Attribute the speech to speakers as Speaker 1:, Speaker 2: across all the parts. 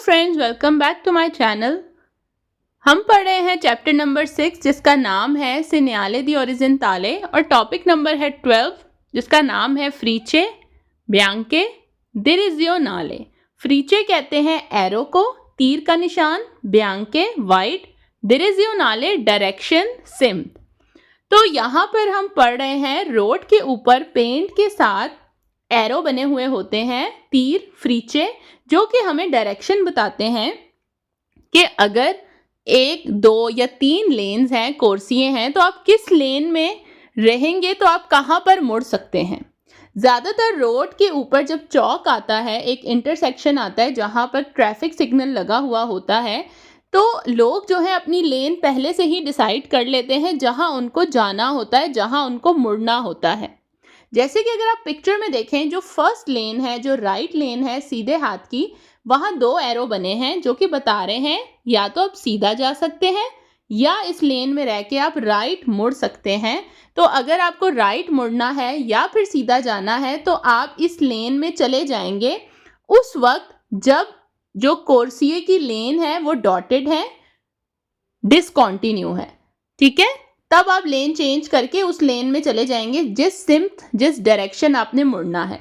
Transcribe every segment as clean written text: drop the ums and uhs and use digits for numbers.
Speaker 1: Friends, welcome back to my channel. हम पढ़ रहे हैं चैप्टर नंबर 6 जिसका नाम है सेgnale di orizzontale और टॉपिक नंबर है 12 जिसका नाम है फ्रीचे बियांके डिरिजियोनाले। फ्रीचे कहते हैं एरो को, तीर का निशान, बियांके वाइड, डिरिजियोनाले डायरेक्शन सिम्थ। तो यहाँ पर हम पढ़ रहे हैं रोड के ऊपर पेंट के साथ एरो बने हुए होते हैं, तीर फ्रीचे, जो कि हमें डायरेक्शन बताते हैं कि अगर 1, 2 या 3 लेन्स हैं, कोर्सिए हैं, तो आप किस लेन में रहेंगे, तो आप कहाँ पर मुड़ सकते हैं। ज़्यादातर रोड के ऊपर जब चौक आता है, एक इंटरसेक्शन आता है जहाँ पर ट्रैफिक सिग्नल लगा हुआ होता है, तो लोग जो है अपनी लेन पहले से ही डिसाइड कर लेते हैं जहाँ उनको जाना होता है, जहाँ उनको मुड़ना होता है। जैसे कि अगर आप पिक्चर में देखें, जो फर्स्ट लेन है, जो राइट लेन है सीधे हाथ की, वहाँ 2 एरो बने हैं जो कि बता रहे हैं या तो आप सीधा जा सकते हैं या इस लेन में रह के आप राइट मुड़ सकते हैं। तो अगर आपको राइट मुड़ना है या फिर सीधा जाना है तो आप इस लेन में चले जाएंगे उस वक्त जब जो कोर्सिए की लेन है वो डॉटेड है, डिसकंटिन्यू है, ठीक है। तब आप लेन चेंज करके उस लेन में चले जाएंगे जिस डायरेक्शन आपने मुड़ना है।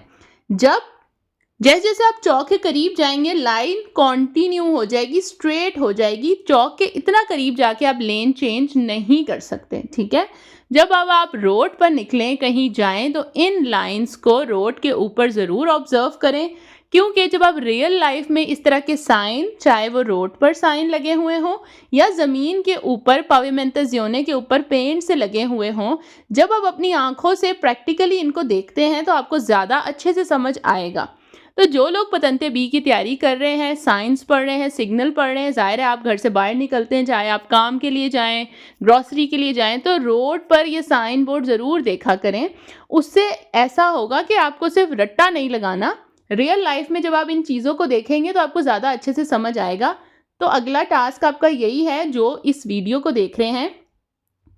Speaker 1: जैसे जैसे आप चौक के करीब जाएंगे लाइन कंटिन्यू हो जाएगी, स्ट्रेट हो जाएगी। चौक के इतना करीब जाके आप लेन चेंज नहीं कर सकते, ठीक है। जब अब आप रोड पर निकलें, कहीं जाएं, तो इन लाइंस को रोड के ऊपर ज़रूर ऑब्जर्व करें, क्योंकि जब आप रियल लाइफ में इस तरह के साइन, चाहे वो रोड पर साइन लगे हुए हों या ज़मीन के ऊपर पाविमेंटाजियोने के ऊपर पेंट से लगे हुए हों, जब आप अपनी आंखों से प्रैक्टिकली इनको देखते हैं तो आपको ज़्यादा अच्छे से समझ आएगा। तो जो लोग पतंते बी की तैयारी कर रहे हैं, साइंस पढ़ रहे हैं, सिग्नल पढ़ रहे हैं, ज़ाहिर है आप घर से बाहर निकलते हैं, चाहे आप काम के लिए जाएं, ग्रॉसरी के लिए जाएं, तो रोड पर ये साइन बोर्ड ज़रूर देखा करें। उससे ऐसा होगा कि आपको सिर्फ रट्टा नहीं लगाना, रियल लाइफ में जब आप इन चीज़ों को देखेंगे तो आपको ज़्यादा अच्छे से समझ आएगा। तो अगला टास्क आपका यही है जो इस वीडियो को देख रहे हैं,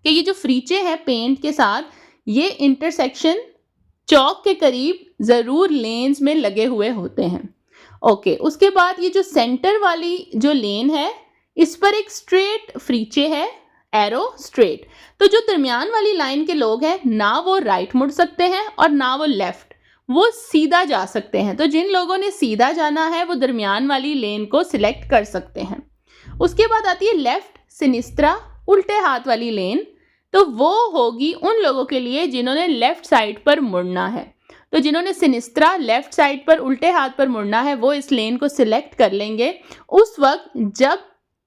Speaker 1: कि ये जो फ्रीचे हैं पेंट के साथ, ये इंटरसेक्शन चौक के करीब ज़रूर लेन्स में लगे हुए होते हैं। ओके, उसके बाद ये जो सेंटर वाली जो लेन है, इस पर एक स्ट्रेट फ्रीचे है, एरो स्ट्रेट। तो जो दरमियान वाली लाइन के लोग हैं, ना वो राइट मुड़ सकते हैं और ना वो लेफ्ट, वो सीधा जा सकते हैं। तो जिन लोगों ने सीधा जाना है वो दरमियान वाली लेन को सिलेक्ट कर सकते हैं। उसके बाद आती है लेफ्ट सिनिस्ट्रा, उल्टे हाथ वाली लेन। तो वो होगी उन लोगों के लिए जिन्होंने लेफ्ट साइड पर मुड़ना है। तो जिन्होंने सिनिस्ट्रा लेफ्ट साइड पर उल्टे हाथ पर मुड़ना है वो इस लेन को सिलेक्ट कर लेंगे उस वक्त जब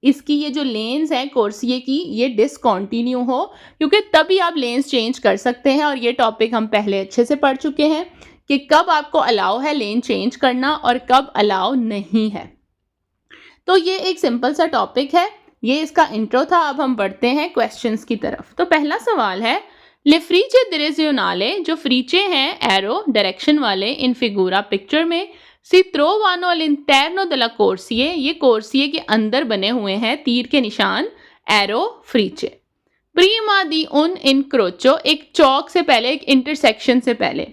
Speaker 1: इसकी ये जो लेन्स हैं कोर्सिए की, ये डिसकंटिन्यू हो, क्योंकि तभी आप लेन्स चेंज कर सकते हैं। और ये टॉपिक हम पहले अच्छे से पढ़ चुके हैं कि कब आपको अलाउ है लेन चेंज करना और कब अलाउ नहीं है। तो ये एक सिंपल सा टॉपिक है, ये इसका इंट्रो था। अब हम बढ़ते हैं क्वेश्चंस की तरफ। तो पहला सवाल है, ले फ्रीचे डिरिजियोनाले, जो फ्रीचे हैं एरो डायरेक्शन वाले, इन फिगूरा पिक्चर में, सी त्रोवानो all'interno della corsie, ये कोर्सिए के अंदर बने हुए हैं, तीर के निशान, एरो फ्रीचे। प्रीमा दी उन इनक्रोचो, एक चौक से पहले, एक इंटरसेक्शन से पहले।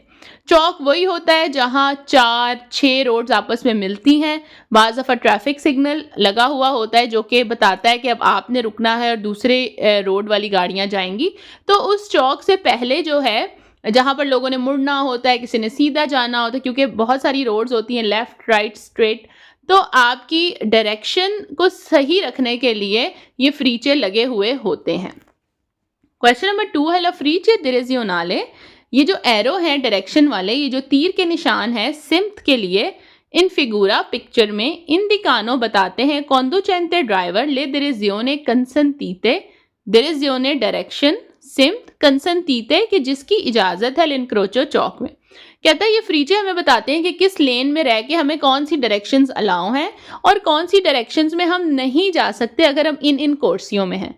Speaker 1: चौक वही होता है जहाँ 4-6 रोड्स आपस में मिलती हैं। बाज़ दफ़ा ट्रैफिक सिग्नल लगा हुआ होता है जो कि बताता है कि अब आपने रुकना है और दूसरे रोड वाली गाड़ियाँ जाएंगी। तो उस चौक से पहले जो है, जहाँ पर लोगों ने मुड़ना होता है, किसी ने सीधा जाना होता है, क्योंकि बहुत सारी रोड्स होती हैं लेफ़्ट राइट स्ट्रेट, तो आपकी डायरेक्शन को सही रखने के लिए ये फ्रीचे लगे हुए होते हैं। क्वेश्चन नंबर 2 है, ला फ्रीचे डिरिजियोनाले, ये जो एरो है डायरेक्शन वाले, ये जो तीर के निशान है सिम्थ के लिए, इन फिगूरा पिक्चर में इंडिकानो बताते हैं कॉन्डुचेंटे ड्राइवर ले डिरिजियोने कंसेंटीते, डिरिजियोने डायरेक्शन सिम्थ, कंसेंटीते कि जिसकी इजाज़त है लिनक्रोचो चौक में। कहता है ये फ्रीचे हमें बताते हैं कि किस लेन में रह के हमें कौन सी डायरेक्शंस अलाउ हैं और कौन सी डायरेक्शंस में हम नहीं जा सकते अगर हम इन कोर्सियों में हैं।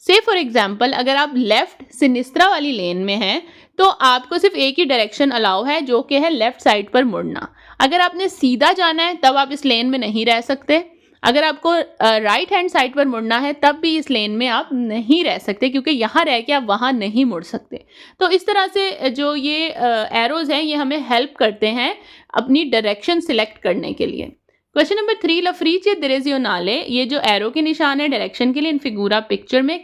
Speaker 1: से फॉर एग्जाम्पल, अगर आप लेफ्ट सिनिस्ट्रा वाली लेन में हैं तो आपको सिर्फ एक ही डायरेक्शन अलाउ है जो कि है लेफ्ट साइड पर मुड़ना। अगर आपने सीधा जाना है तब आप इस लेन में नहीं रह सकते। अगर आपको राइट हैंड साइड पर मुड़ना है तब भी इस लेन में आप नहीं रह सकते, क्योंकि यहाँ रह के आप वहाँ नहीं मुड़ सकते। तो इस तरह से जो ये एरोज़ हैं ये हमें हेल्प करते हैं अपनी डायरेक्शन सिलेक्ट करने के लिए। क्वेश्चन नंबर 3, ला फ्रीचे direzionale, ये जो एरो के निशान है डायरेक्शन के लिए इन फिगूरा पिक्चर में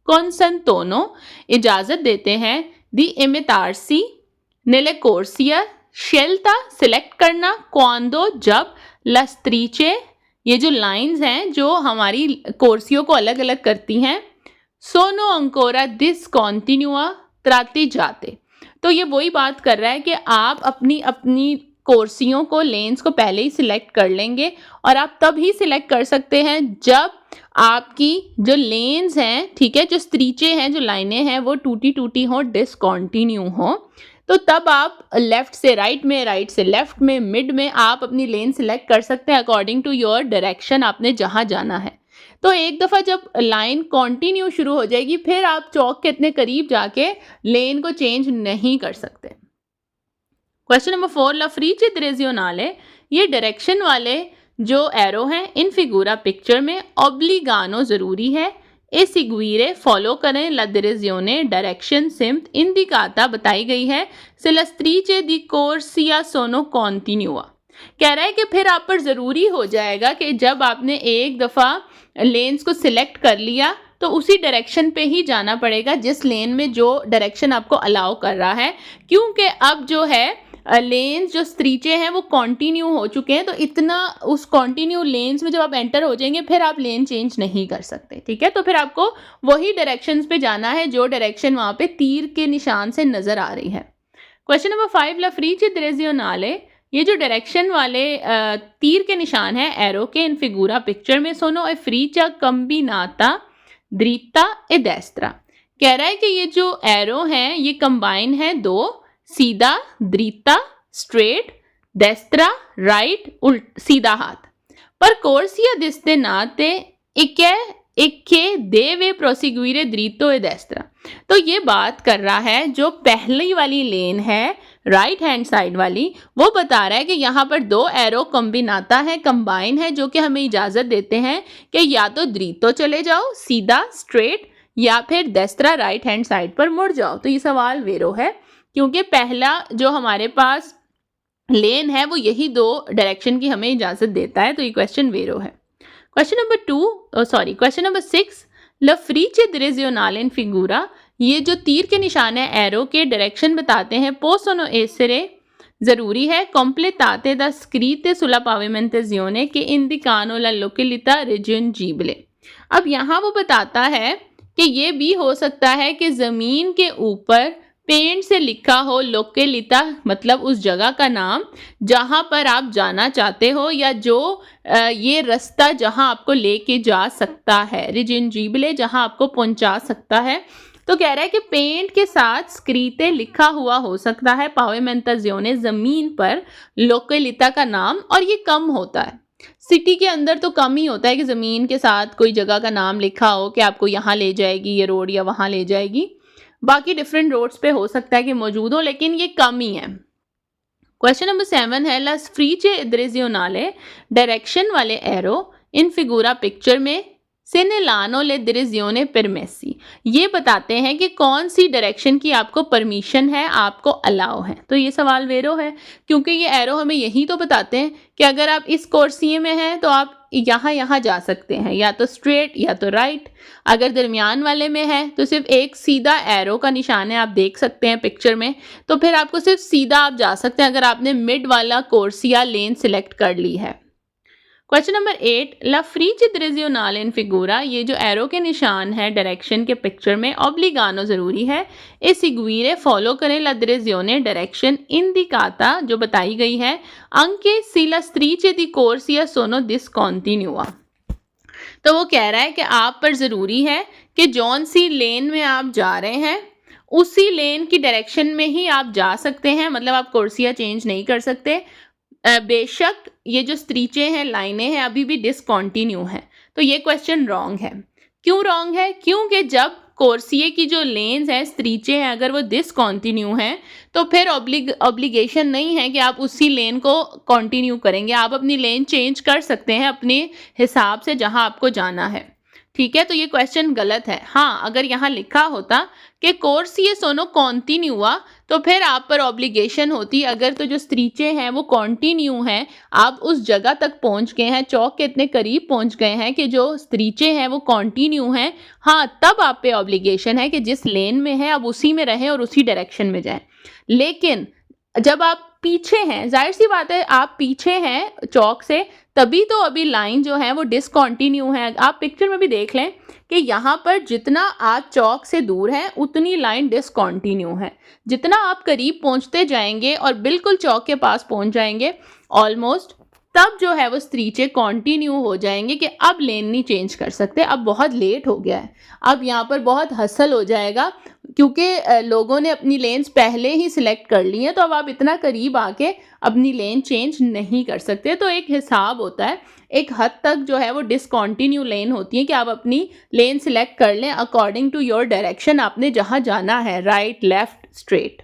Speaker 1: कंसंतोनो इजाजत देते हैं दी इमितारसी नेले कोर्सिया शेल्ता सिलेक्ट करना क्वांदो जब लस्त्रीचे, ये जो लाइंस हैं जो हमारी कोर्सियों को अलग अलग करती हैं, सोनो अंकोरा डिसकॉन्टिन्यूआ त्राती जाते। तो ये वही बात कर रहा है कि आप अपनी अपनी कोर्सियों को लेंस को पहले ही सिलेक्ट कर लेंगे और आप तब ही सिलेक्ट कर सकते हैं जब आपकी जो लेंस हैं, ठीक है, जो स्त्रीचे हैं, जो लाइनें हैं वो टूटी टूटी हो, डिसकॉन्टिन्यू हो, तो तब आप लेफ्ट से राइट में, राइट से लेफ्ट में, मिड में आप अपनी लेन सिलेक्ट कर सकते हैं अकॉर्डिंग टू योर डायरेक्शन, आपने जहाँ जाना है। तो एक दफ़ा जब लाइन कॉन्टिन्यू शुरू हो जाएगी फिर आप चौक के इतने करीब जाके लेन को चेंज नहीं कर सकते। क्वेश्चन नंबर 4, ला फ्रीचे direzionale, ये डायरेक्शन वाले जो एरो हैं इन फिगूरा पिक्चर में ऑब्लिगानो ज़रूरी है। ए सिगुइरे फॉलो करें ला direzione डायरेक्शन सिम्त इंडिकाता बताई गई है से ला स्त्रीचे दी कोर्सिया सोनो कॉन्टिन्यूआ। कह रहा है कि फिर आप पर ज़रूरी हो जाएगा कि जब आपने एक दफ़ा लेन्स को सिलेक्ट कर लिया तो उसी डायरेक्शन पे ही जाना पड़ेगा जिस लेन में जो डायरेक्शन आपको अलाउ कर रहा है, क्योंकि अब जो है लेन्स जो स्त्रीचे हैं वो कॉन्टिन्यू हो चुके हैं, तो इतना उस कॉन्टिन्यू लेन्स में जब आप एंटर हो जाएंगे फिर आप लेन चेंज नहीं कर सकते, ठीक है। तो फिर आपको वही डायरेक्शंस पे जाना है जो डायरेक्शन वहाँ पे तीर के निशान से नज़र आ रही है। क्वेश्चन नंबर 5, ला फ्रीचे direzionale, ये जो डायरेक्शन वाले तीर के निशान है एरो के इन फिगूरा पिक्चर में सोनो ए फ्रीचा कम्बिनाता द्रीता ए डेस्त्रा। कह रहा है कि ये जो एरो हैं ये कंबाइन है दो, सीधा द्रीता स्ट्रेट, डेस्त्रा राइट उल्ट सीधा हाथ, पर कोर्सिया दिस्ते नाते इक्के देवे प्रोसिग्यूरे द्रीतो ए डेस्त्रा। तो ये बात कर रहा है जो पहली वाली लेन है राइट हैंड साइड वाली, वो बता रहा है कि यहाँ पर दो एरो कम्बिनाता है, कंबाइन है, जो कि हमें इजाज़त देते हैं कि या तो द्रीतो चले जाओ सीधा स्ट्रेट या फिर डेस्त्रा राइट हैंड साइड पर मुड़ जाओ। तो ये सवाल वेरो है क्योंकि पहला जो हमारे पास लेन है वो यही दो डायरेक्शन की हमें इजाज़त देता है, तो ये क्वेश्चन वेरो है। क्वेश्चन नंबर 6, ला फ्रीचे direzionale इन फिगूरा, ये जो तीर के निशान है एरो के डायरेक्शन बताते हैं पोसोनो एसरे ज़रूरी है completate da scritte sulla pavimentazione che indicano la località raggiungibile। अब यहाँ वो बताता है कि ये भी हो सकता है कि ज़मीन के ऊपर पेंट से लिखा हो लोकेलिता, मतलब उस जगह का नाम जहाँ पर आप जाना चाहते हो या जो ये रास्ता जहाँ आपको लेके जा सकता है, रिजिंजीबले जहाँ आपको पहुँचा सकता है। तो कह रहा है कि पेंट के साथ स्क्रीते लिखा हुआ हो सकता है पावेमेंटाजियोने ज़मीन पर लोकेलिता का नाम, और ये कम होता है। सिटी के अंदर तो कम ही होता है कि ज़मीन के साथ कोई जगह का नाम लिखा हो कि आपको यहाँ ले जाएगी ये रोड या वहाँ ले जाएगी। बाकी डिफरेंट रोड्स पे हो सकता है कि मौजूद हो, लेकिन ये कम ही है। क्वेश्चन नंबर 7 है ला फ्रीचे direzionale, डायरेक्शन वाले एरो इन फिगूरा पिक्चर में सेनेलानो ले direzione permessi, ये बताते हैं कि कौन सी डायरेक्शन की आपको परमिशन है, आपको अलाउ है। तो ये सवाल वेरो है क्योंकि ये एरो हमें यही तो बताते हैं कि अगर आप इस कोर्सिये में हैं तो आप यहाँ जा सकते हैं, या तो स्ट्रेट या तो राइट। अगर दरमियान वाले में है तो सिर्फ एक सीधा एरो का निशान है, आप देख सकते हैं पिक्चर में, तो फिर आपको सिर्फ सीधा आप जा सकते हैं अगर आपने मिड वाला कोर्सिया लेन सिलेक्ट कर ली है। क्वेश्चन नंबर 8, ला फ्रीचे direzionale इन फिगूरा, ये जो एरो के निशान है डायरेक्शन के पिक्चर में ऑब्लिगानो ज़रूरी है। ए सिगुइरे फॉलो करें ला direzione डायरेक्शन इंडिकाता जो बताई गई है अंके सी ला स्त्रीचे दी कोर्सिया सोनो डिसकॉन्टिन्यूआ। तो वो कह रहा है कि आप पर ज़रूरी है कि जौन सी लेन में आप जा रहे हैं उसी लेन की डायरेक्शन में ही आप जा सकते हैं, मतलब आप कोर्सिया चेंज नहीं कर सकते। बेशक ये जो स्त्रीचे हैं लाइनें हैं अभी भी डिसकॉन्टिन्यू हैं। तो ये क्वेश्चन रॉन्ग है। क्यों रॉन्ग है? क्योंकि जब कोर्सिये की जो लेन्स हैं स्त्रीचे हैं अगर वो डिसकॉन्टिन्यू हैं तो फिर ऑब्लिगेशन नहीं है कि आप उसी लेन को कंटिन्यू करेंगे। आप अपनी लेन चेंज कर सकते हैं अपने हिसाब से जहां आपको जाना है, ठीक है, तो ये क्वेश्चन गलत है। हाँ, अगर यहाँ लिखा होता कि कोर्सिए सोनो कॉन्टिन्यू हुआ तो फिर आप पर ऑब्लिगेशन होती। अगर तो जो स्त्रीचे हैं वो कॉन्टिन्यू हैं, आप उस जगह तक पहुंच गए हैं, चौक के इतने करीब पहुंच गए हैं कि जो स्त्रीचे हैं वो कॉन्टिन्यू हैं, हाँ तब आप पे ऑब्लिगेशन है कि जिस लेन में है आप उसी में रहें और उसी डायरेक्शन में जाएं। लेकिन जब आप पीछे हैं, जाहिर सी बात है आप पीछे हैं चौक से, तभी तो अभी लाइन जो है वो डिसकंटिन्यू है। आप पिक्चर में भी देख लें कि यहाँ पर जितना आप चौक से दूर हैं उतनी लाइन डिसकंटिन्यू है। जितना आप करीब पहुँचते जाएंगे और बिल्कुल चौक के पास पहुँच जाएंगे ऑलमोस्ट, तब जो है वो स्त्रीचे कॉन्टिन्यू हो जाएंगे कि अब लेन नहीं चेंज कर सकते, अब बहुत लेट हो गया है, अब यहाँ पर बहुत हसल हो जाएगा क्योंकि लोगों ने अपनी लेन्स पहले ही सिलेक्ट कर ली हैं, तो अब आप इतना करीब आके अपनी लेन चेंज नहीं कर सकते। तो एक हिसाब होता है, एक हद तक जो है वो डिसकंटिन्यू लेन होती है कि आप अपनी लेन सिलेक्ट कर लें अकॉर्डिंग टू योर डायरेक्शन, आपने जहाँ जाना है, right left straight.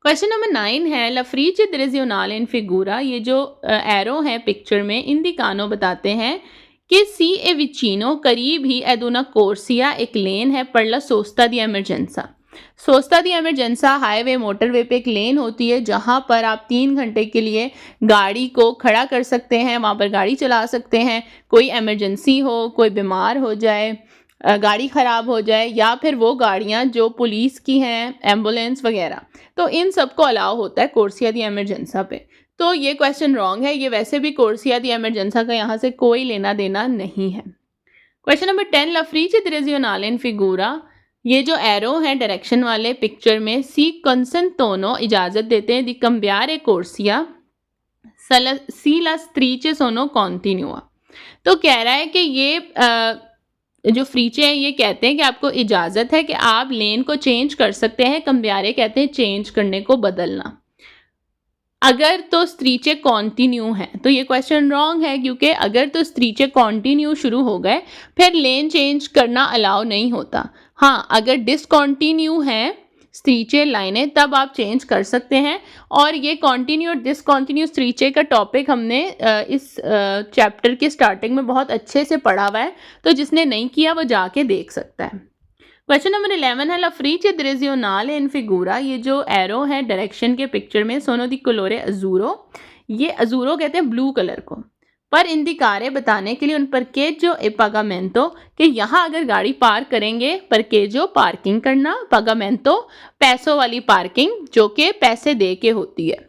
Speaker 1: Question number 9 है ला फ्रीचे डिरेज़ionale इन फिगूरा। ये जो एरो है पिक्चर में, इंडिकानो बताते हैं कि सी ए विचिनो करीब ही एदुना कोर्सिया एक लेन है पर ला सोस्ता दी एमरजेंसा। सोस्ता दी एमरजेंसा हाईवे मोटरवे पे एक लेन होती है जहाँ पर आप 3 घंटे के लिए गाड़ी को खड़ा कर सकते हैं, वहाँ पर गाड़ी चला सकते हैं। कोई एमरजेंसी हो, कोई बीमार हो जाए, गाड़ी ख़राब हो जाए, या फिर वो गाड़ियाँ जो पुलिस की हैं, एम्बुलेंस वगैरह, तो इन सबको अलाउ होता है कोर्सिया दी एमरजेंसा पे। तो ये क्वेश्चन रॉन्ग है, ये वैसे भी कोर्सिया दी एमरजेंसा का यहाँ से कोई लेना देना नहीं है। क्वेश्चन नंबर 10 ला फ्रीचे डिरेज़ionale इन फिगूरा। ये जो एरो है डायरेक्शन वाले पिक्चर में, सी कंसेंटोनो इजाज़त देते हैं दी cambiare कोर्सिया सी ला स्त्रीचे सोनो कॉन्टिन्यूआ। तो कह रहा है कि ये जो फ्रीचे हैं ये कहते हैं कि आपको इजाज़त है कि आप लेन को चेंज कर सकते हैं। cambiare कहते हैं चेंज करने को, बदलना। अगर तो स्त्रीचे कॉन्टिन्यू हैं तो ये क्वेश्चन रॉन्ग है, क्योंकि अगर तो स्त्रीचे कॉन्टिन्यू शुरू हो गए फिर लेन चेंज करना अलाउ नहीं होता। हाँ, अगर डिसकंटिन्यू हैं स्त्रीचे लाइनें तब आप चेंज कर सकते हैं। और ये कॉन्टिन्यू और डिसकंटिन्यू स्त्रीचे का टॉपिक हमने इस चैप्टर के स्टार्टिंग में बहुत अच्छे से पढ़ा हुआ है, तो जिसने नहीं किया वो जाके देख सकता है। क्वेश्चन नंबर 11 है ला फ्रीचे डिरेज़ionale इन फिगूरा। ये जो एरो है डायरेक्शन के पिक्चर में, सोनो दी कलोरे अजूरो, ये अजूरो कहते हैं ब्लू कलर को, पर इंडिकारे बताने के लिए उन परकेजो ए पागामेंटो कि यहाँ अगर गाड़ी पार्क करेंगे, परकेजो पार्किंग करना, पागामेंटो पैसों वाली पार्किंग जो कि पैसे दे के होती है।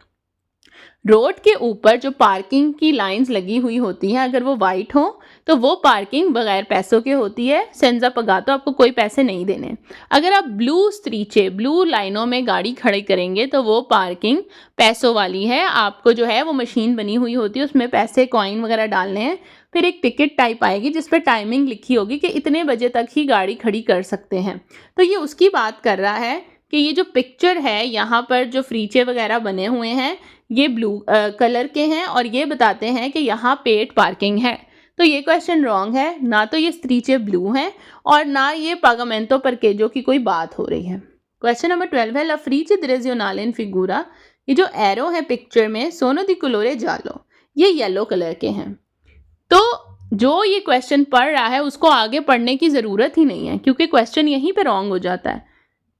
Speaker 1: रोड के ऊपर जो पार्किंग की लाइंस लगी हुई होती हैं, अगर वो वाइट हो तो वो पार्किंग बगैर पैसों के होती है, सेंजा पगातो, आपको कोई पैसे नहीं देने। अगर आप ब्लू स्त्रीचे, ब्लू लाइनों में गाड़ी खड़ी करेंगे तो वो पार्किंग पैसों वाली है, आपको जो है वो मशीन बनी हुई होती है, उसमें पैसे कॉइन वगैरह डालने हैं, फिर एक टिकट टाइप आएगी जिस पर टाइमिंग लिखी होगी कि इतने बजे तक ही गाड़ी खड़ी कर सकते हैं। तो ये उसकी बात कर रहा है कि ये जो पिक्चर है यहाँ पर जो फ्रीचे वगैरह बने हुए हैं ये ब्लू कलर के हैं और ये बताते हैं कि यहाँ पेड पार्किंग है। तो ये क्वेश्चन रॉन्ग है, ना तो ये स्त्रीचे ब्लू हैं और ना ये पागामेंटो परकेजो की कोई बात हो रही है। क्वेश्चन नंबर 12 है ला फ्रीचे डिरेज़ionale इन फिगूरा। ये जो एरो है पिक्चर में, सोनो दी कलोरे जालो, ये येलो कलर के हैं। तो जो ये क्वेश्चन पढ़ रहा है उसको आगे पढ़ने की ज़रूरत ही नहीं है, क्योंकि क्वेश्चन यहीं पर रॉन्ग हो जाता है,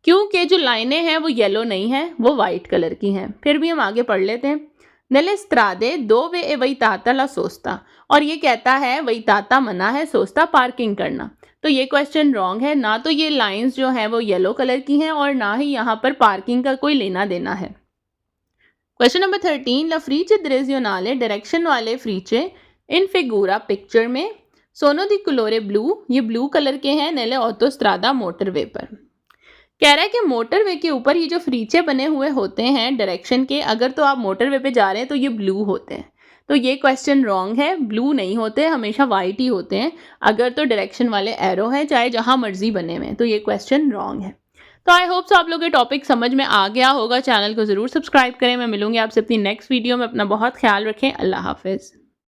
Speaker 1: क्योंकि जो लाइनें हैं वो येलो नहीं हैं, वो वाइट कलर की हैं। फिर भी हम आगे पढ़ लेते हैं। नले स्त्रादे दो वे ए वही ताता ला सोचता, और ये कहता है वही ताता मना है, सोचता पार्किंग करना। तो ये क्वेश्चन रॉन्ग है, ना तो ये लाइंस जो हैं वो येलो कलर की हैं और ना ही यहाँ पर पार्किंग का कोई लेना देना है। क्वेश्चन नंबर 13 ला फ्रीचे डिरेज़ionale डायरेक्शन वाले फ्रीचे इन फिगूरा पिक्चर में, सोनो दी कलोरे ब्लू, ये ब्लू कलर के हैं, नेले ऑटोस्ट्रादा मोटरवे पर। कह रहा है कि मोटरवे के ऊपर ये जो फ्रीचे बने हुए होते हैं डायरेक्शन के, अगर तो आप मोटरवे पे जा रहे हैं तो ये ब्लू होते हैं। तो ये क्वेश्चन रॉन्ग है, ब्लू नहीं होते, हमेशा वाइट ही होते हैं अगर तो डायरेक्शन वाले एरो हैं, चाहे जहाँ मर्जी बने हुए हैं। तो ये क्वेश्चन रॉन्ग है। तो आई होप आप लोग ये टॉपिक समझ में आ गया होगा। चैनल को ज़रूर सब्सक्राइब करें। मैं मिलूंगी आपसे अपनी नेक्स्ट वीडियो में। अपना बहुत ख्याल रखें। अल्लाह हाफिज़।